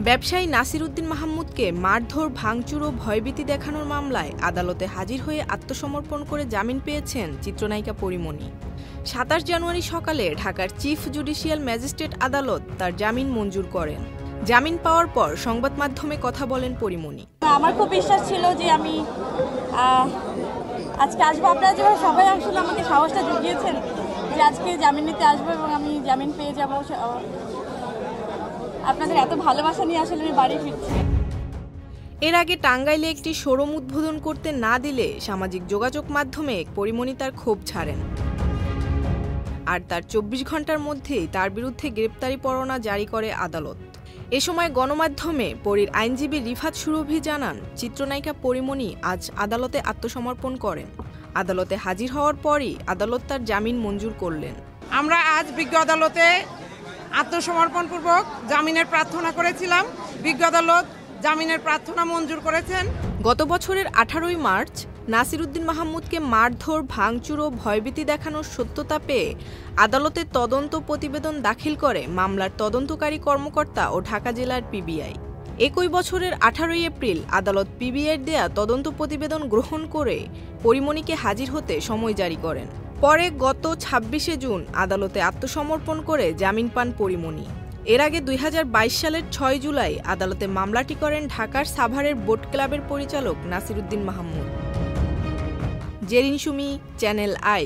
ব্যবসায়ী নাসির উদ্দিন মাহমুদকে মারধর, ভাঙচুর ও ভয়ভীতি দেখানোর মামলায় আদালতে হাজির হয়ে আত্মসমর্পণ করে জামিন পেয়েছেন চিত্রনায়িকা পরীমনি। ২৭ জানুয়ারি সকালে ঢাকার চিফ জুডিশিয়াল ম্যাজিস্ট্রেট আদালত তার জামিন মঞ্জুর করেন। জামিন পাওয়ার পর সংবাদ মাধ্যমে কথা বলেন পরীমনি। আমার খুব বিশ্বাস ছিল যে আমি আজকে আসবো। আপনারা যেভাবে সবাই আসলে আমাকে সাহসটা জুগিয়েছেন যে আজকে জামিন নিতে আসবো এবং আমি জামিন পেয়ে যাব। আপনাদের এত ভালোবাসা নিয়ে আসলে আমি বাড়ি ফিরছি। এর আগে টাঙ্গাইলে একটি শোরুম উদ্বোধন করতে না দিলে সামাজিক যোগাযোগ মাধ্যমে পরীমনি তার ক্ষোভ ছাড়েন। আর তার ২৪ ঘন্টার মধ্যেই তার বিরুদ্ধে গ্রেপ্তারি পরোয়ানা জারি করে আদালত। এ সময় গণমাধ্যমে পরীর আইনজীবী রিফাত সুরভি জানান, চিত্রনায়িকা পরীমনি আজ আদালতে আত্মসমর্পণ করেন। আদালতে হাজির হওয়ার পরই আদালত তার জামিন মঞ্জুর করলেন। আমরা আজ বিজ্ঞ আদালতে আত্মসমর্পণপূর্বক জামিনের প্রার্থনা করেছিলাম। বিজ্ঞ আদালত জামিনের প্রার্থনা মঞ্জুর করেছেন। গত বছরের ১৮ই মার্চ নাসির উদ্দিন মাহমুদকে মারধর, ভাঙচুর ও ভয়ভীতি দেখানোর সত্যতা পেয়ে আদালতে তদন্ত প্রতিবেদন দাখিল করে মামলার তদন্তকারী কর্মকর্তা ও ঢাকা জেলার পিবিআই। একই বছরের ১৮ই এপ্রিল আদালত পিবিআইয়ের দেয়া তদন্ত প্রতিবেদন গ্রহণ করে পরীমনিকে হাজির হতে সময় জারি করেন। পরে গত ২৬শে জুন আদালতে আত্মসমর্পণ করে জামিন পান পরীমনি। এর আগে ২০২২ সালের ৬ জুলাই আদালতে মামলাটি করেন ঢাকার সাভারের বোট ক্লাবের পরিচালক নাসির উদ্দিন মাহমুদ। Zerin Sumi, channel I.